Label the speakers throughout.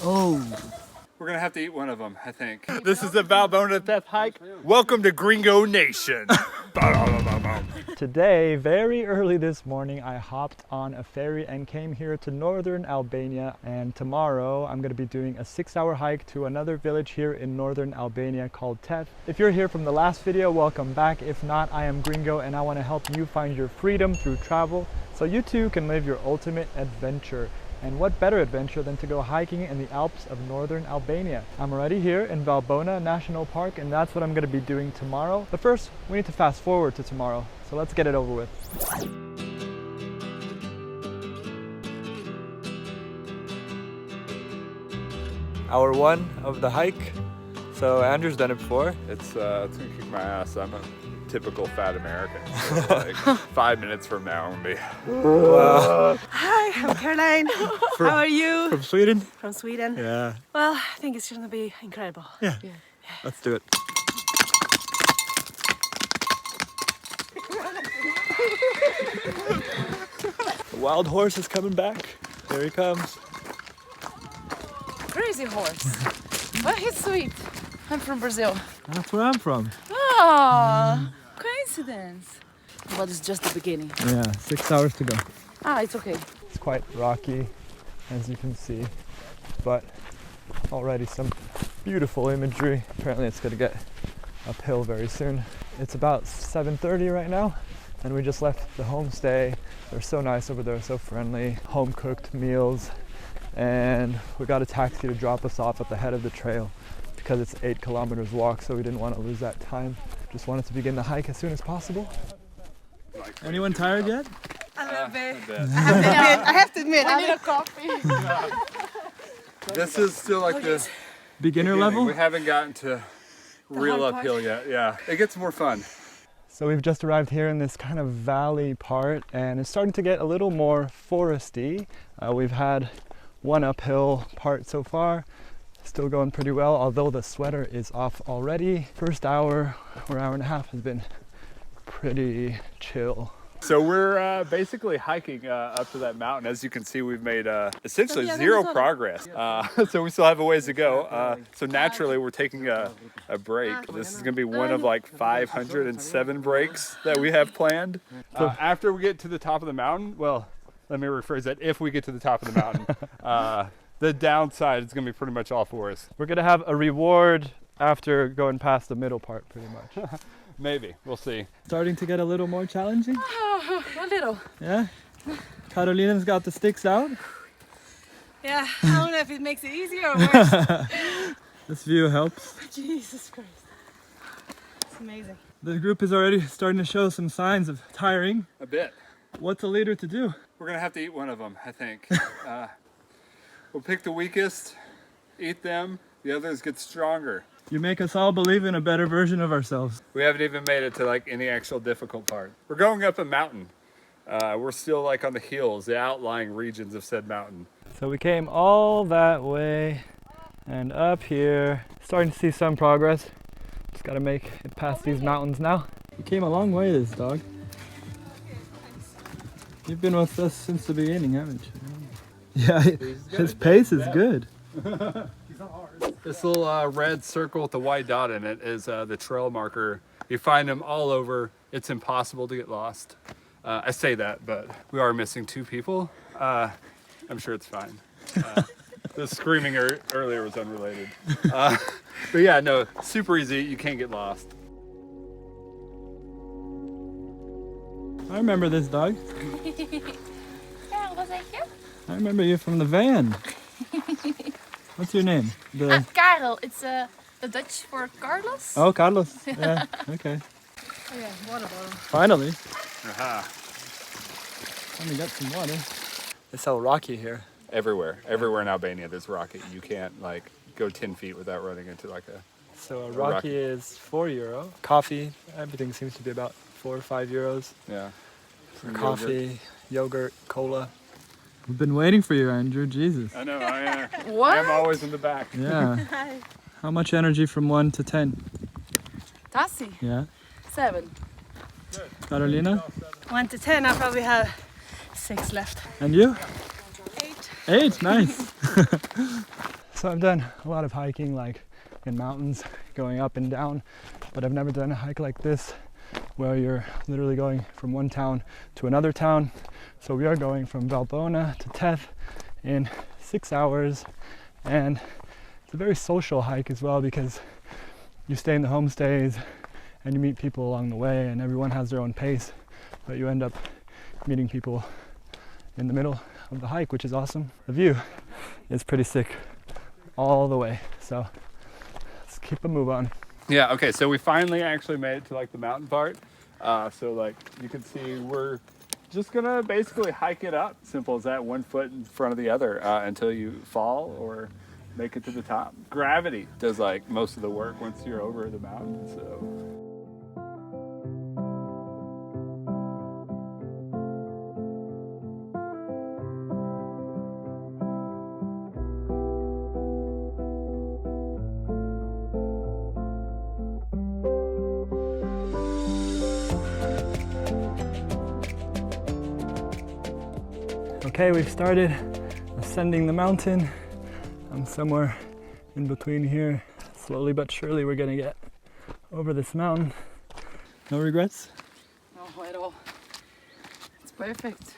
Speaker 1: Oh.
Speaker 2: We're gonna have to eat one of them, I think. This is the Valbona Theth Hike. Welcome to Gringo Nation.
Speaker 1: Today, very early this morning, I hopped on a ferry and came here to northern Albania. And tomorrow, I'm going to be doing a 6-hour hike to another village here in northern Albania called Theth. If you're here from the last video, welcome back. If not, I am Gringo and I want to help you find your freedom through travel so you too can live your ultimate adventure. And what better adventure than to go hiking in the Alps of northern Albania. I'm already here in Valbona National Park, and that's what I'm going to be doing tomorrow. But first, we need to fast forward to tomorrow. So let's get it over with. Hour one of the hike. So Andrew's done it before.
Speaker 2: It's gonna kick my ass. I'm a typical fat American. So like 5 minutes from now, I'm gonna be.
Speaker 3: Hi, I'm Caroline. How are you?
Speaker 1: From Sweden?
Speaker 3: From Sweden.
Speaker 1: Yeah.
Speaker 3: Well, I think it's gonna be incredible.
Speaker 1: Yeah. Let's do it. The wild horse is coming back. Here he comes.
Speaker 4: Crazy horse. But he's sweet. I'm from Brazil.
Speaker 1: That's where I'm from.
Speaker 4: Oh, coincidence. But it's just the beginning.
Speaker 1: Yeah, 6 hours to go.
Speaker 4: Ah, it's okay.
Speaker 1: It's quite rocky, as you can see, but already some beautiful imagery. Apparently it's gonna get uphill very soon. It's about 7:30 right now, and we just left the homestay. They're so nice over there, so friendly, home-cooked meals, and we got a taxi to drop us off at the head of the trail because it's 8 kilometers walk, so we didn't want to lose that time. Just wanted to begin the hike as soon as possible. Anyone tired yet?
Speaker 3: A little bit.
Speaker 2: A bit.
Speaker 3: I have to admit.
Speaker 4: I need a coffee.
Speaker 2: This is still like the
Speaker 1: Beginner
Speaker 2: beginning.
Speaker 1: level?
Speaker 2: We haven't gotten to real
Speaker 3: hard part.
Speaker 2: uphill yet. Yeah, it gets more fun.
Speaker 1: So we've just arrived here in this kind of valley part, and it's starting to get a little more foresty. We've had one uphill part so far, still going pretty well, although the sweater is off already. First hour or hour and a half has been pretty chill.
Speaker 2: So we're basically hiking up to that mountain. As you can see, we've made essentially zero progress. So we still have a ways to go. So naturally, we're taking a break. This is going to be one of like 507 breaks that we have planned. After we get to the top of the mountain, well, let me rephrase that. If we get to the top of the mountain, the downside is going to be pretty much all for us.
Speaker 1: We're gonna have a reward after going past the middle part, pretty much.
Speaker 2: Maybe. We'll see.
Speaker 1: Starting to get a little more challenging?
Speaker 4: A little.
Speaker 1: Yeah? Carolina's got the sticks out.
Speaker 3: Yeah, I don't know if it makes it easier or worse.
Speaker 1: This view helps.
Speaker 3: Jesus Christ. It's amazing.
Speaker 1: The group is already starting to show some signs of tiring.
Speaker 2: A bit.
Speaker 1: What's a leader to do?
Speaker 2: We're going to have to eat one of them, I think. We'll pick the weakest, eat them. The others get stronger.
Speaker 1: You make us all believe in a better version of ourselves.
Speaker 2: We haven't even made it to like any actual difficult part. We're going up a mountain. We're still like on the hills, the outlying regions of said mountain.
Speaker 1: So we came all that way and up here. Starting to see some progress. Just gotta make it past these mountains now. You came a long way, this dog. You've been with us since the beginning, haven't you? Yeah, his pace is good.
Speaker 2: This little red circle with the white dot in it is the trail marker. You find them all over. It's impossible to get lost. I say that, but we are missing 2 people. I'm sure it's fine. The screaming earlier was unrelated. But yeah, no, super easy. You can't get lost.
Speaker 1: I remember this dog.
Speaker 4: Yeah, was I here?
Speaker 1: I remember you from the van. What's your name?
Speaker 4: Karel. It's the Dutch for Carlos.
Speaker 1: Oh, Carlos. Yeah, okay.
Speaker 3: Oh yeah, water bottle.
Speaker 1: Finally.
Speaker 2: Aha.
Speaker 1: Finally got some water. It's so rocky here.
Speaker 2: Everywhere in Albania there's rocky. You can't like go 10 feet without running into like a...
Speaker 1: So a rocky is €4. Coffee, everything seems to be about 4 or 5 euros.
Speaker 2: Yeah.
Speaker 1: Coffee, yogurt, cola. We've been waiting for you, Andrew. Jesus.
Speaker 2: I know.
Speaker 4: What?
Speaker 2: I'm always in the back.
Speaker 1: Yeah. How much energy from 1 to 10?
Speaker 4: Tassie.
Speaker 1: Yeah.
Speaker 4: 7.
Speaker 1: Carolina?
Speaker 3: 1 to 10, I probably have 6 left.
Speaker 1: And you?
Speaker 3: 8.
Speaker 1: 8, nice. So I've done a lot of hiking like in mountains, going up and down, but I've never done a hike like this where you're literally going from one town to another town. So we are going from Valbona to Theth in 6 hours, and it's a very social hike as well because you stay in the homestays and you meet people along the way, and everyone has their own pace, but you end up meeting people in the middle of the hike, which is awesome. The view is pretty sick all the way, so let's keep a move on.
Speaker 2: Yeah, okay, so we finally actually made it to like the mountain part. So like you can see we're just gonna basically hike it up, simple as that, 1 foot in front of the other until you fall or make it to the top. Gravity does like most of the work once you're over the mountain, so.
Speaker 1: Okay, we've started ascending the mountain. I'm somewhere in between here. Slowly but surely we're gonna get over this mountain. No regrets?
Speaker 4: No, at all. It's perfect.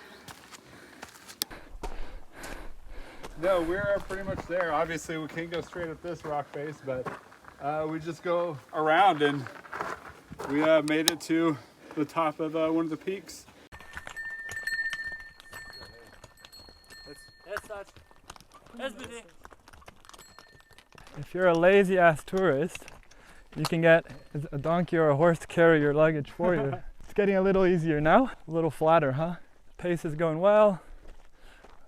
Speaker 2: No, we're pretty much there. Obviously we can't go straight up this rock face, but we just go around, and we made it to the top of one of the peaks.
Speaker 1: If you're a lazy ass tourist, you can get a donkey or a horse to carry your luggage for you. It's getting a little easier now, a little flatter, huh? Pace is going well.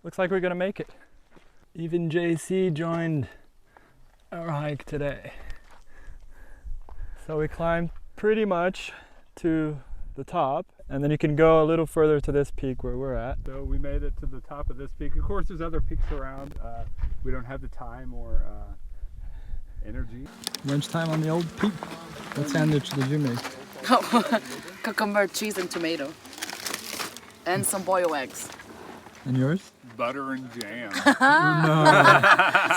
Speaker 1: Looks like we're gonna make it. Even JC joined our hike today. So we climbed pretty much to the top, and then you can go a little further to this peak where we're at.
Speaker 2: So we made it to the top of this peak. Of course, there's other peaks around. We don't have the time or energy.
Speaker 1: Lunchtime on the old peak. What sandwich did you make?
Speaker 4: Cucumber, cheese, and tomato. And some boiled eggs.
Speaker 1: And yours?
Speaker 2: Butter and jam.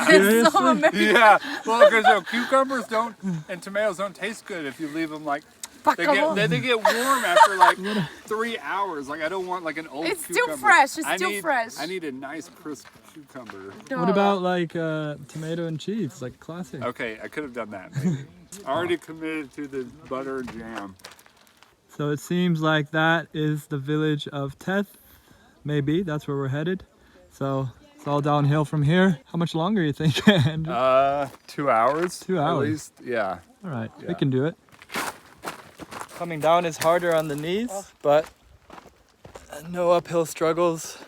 Speaker 4: It's so American.
Speaker 2: Yeah, well, because cucumbers don't and tomatoes don't taste good if you leave them like. They get warm after like 3 hours. Like I don't want like an old
Speaker 4: It's
Speaker 2: cucumber.
Speaker 4: still fresh. It's still fresh.
Speaker 2: I need a nice crisp cucumber.
Speaker 1: What about like tomato and cheese, like classic?
Speaker 2: Okay, I could have done that maybe. Already committed to the butter and jam.
Speaker 1: So it seems like that is the village of Theth. Maybe that's where we're headed. So it's all downhill from here. How much longer you think, Andrew?
Speaker 2: 2 hours.
Speaker 1: 2 hours.
Speaker 2: At least, yeah.
Speaker 1: All right, we
Speaker 2: Yeah.
Speaker 1: can do it. Coming down is harder on the knees, but no uphill struggles.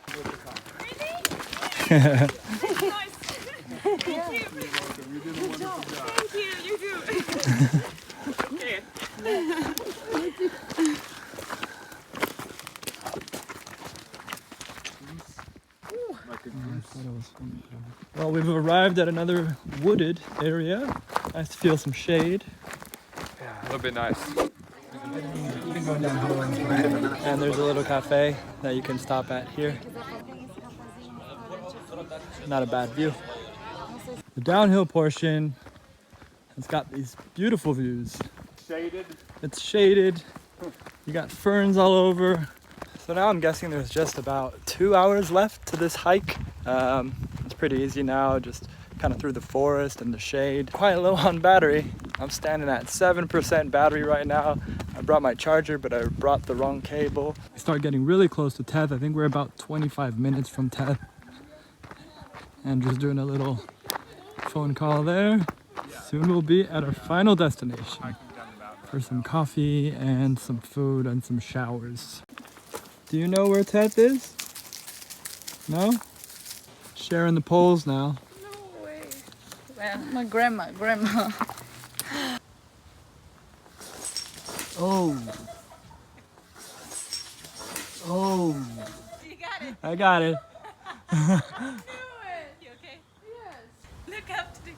Speaker 3: Nice. Thank you, you too. Okay.
Speaker 1: Well, we've arrived at another wooded area. Nice to feel some shade.
Speaker 2: Yeah, a little bit nice.
Speaker 1: And there's a little cafe that you can stop at here. Not a bad view. The downhill portion has got these beautiful views.
Speaker 2: Shaded.
Speaker 1: It's shaded. You got ferns all over. So now I'm guessing there's just about 2 hours left to this hike. It's pretty easy now, just kind of through the forest and the shade. Quite low on battery. I'm standing at 7% battery right now. I brought my charger, but I brought the wrong cable. We start getting really close to Theth. I think we're about 25 minutes from Theth. And just doing a little phone call there. Soon we'll be at our final destination for some coffee and some food and some showers. Do you know where Theth is? No? Sharing the poles now.
Speaker 4: No way. Well, my grandma.
Speaker 1: Oh. Oh.
Speaker 3: You got it.
Speaker 1: I got it.
Speaker 3: Do it. You okay? Yes. Look up to the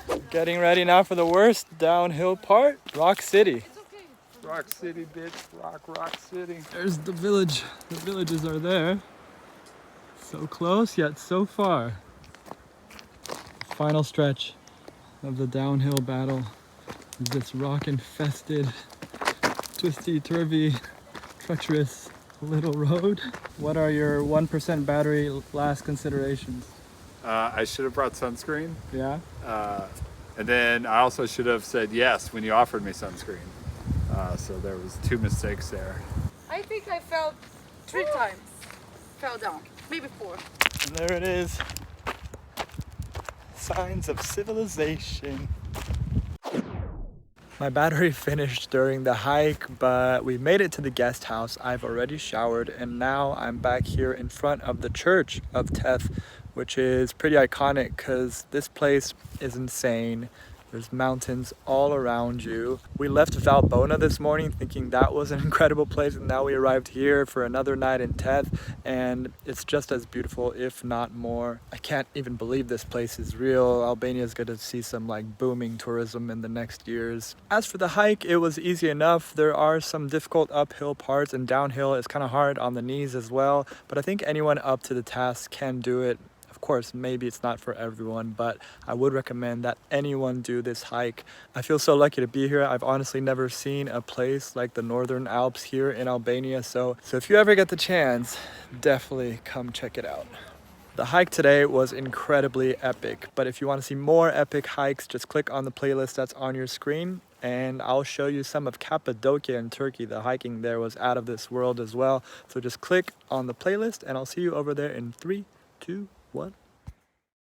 Speaker 3: camera.
Speaker 1: Getting ready now for the worst downhill part, Rock City.
Speaker 2: Rock City, bitch. Rock City.
Speaker 1: There's the village. The villages are there. So close yet so far. final stretch of the downhill battle. This rock-infested, twisty-turvy, treacherous little road. What are your 1% battery last considerations?
Speaker 2: I should have brought sunscreen.
Speaker 1: Yeah?
Speaker 2: And then I also should have said yes when you offered me sunscreen. So there was 2 mistakes there.
Speaker 4: I think I fell 3 times. Fell down, maybe 4.
Speaker 1: And there it is. Signs of civilization. My battery finished during the hike, but we made it to the guest house. I've already showered, and now I'm back here in front of the church of Theth, which is pretty iconic because this place is insane. There's mountains all around you. We left Valbona this morning thinking that was an incredible place, and now we arrived here for another night in Theth, and it's just as beautiful, if not more. I can't even believe this place is real. Albania is going to see some like booming tourism in the next years. As for the hike, it was easy enough. There are some difficult uphill parts, and downhill is kind of hard on the knees as well, but I think anyone up to the task can do it. Of course, maybe it's not for everyone, but I would recommend that anyone do this hike. I feel so lucky to be here. I've honestly never seen a place like the Northern Alps here in Albania, so if you ever get the chance, definitely come check it out. The hike today was incredibly epic, but if you want to see more epic hikes, just click on the playlist that's on your screen, and I'll show you some of Cappadocia in Turkey. The hiking there was out of this world as well, so just click on the playlist, and I'll see you over there in 3, 2, 1.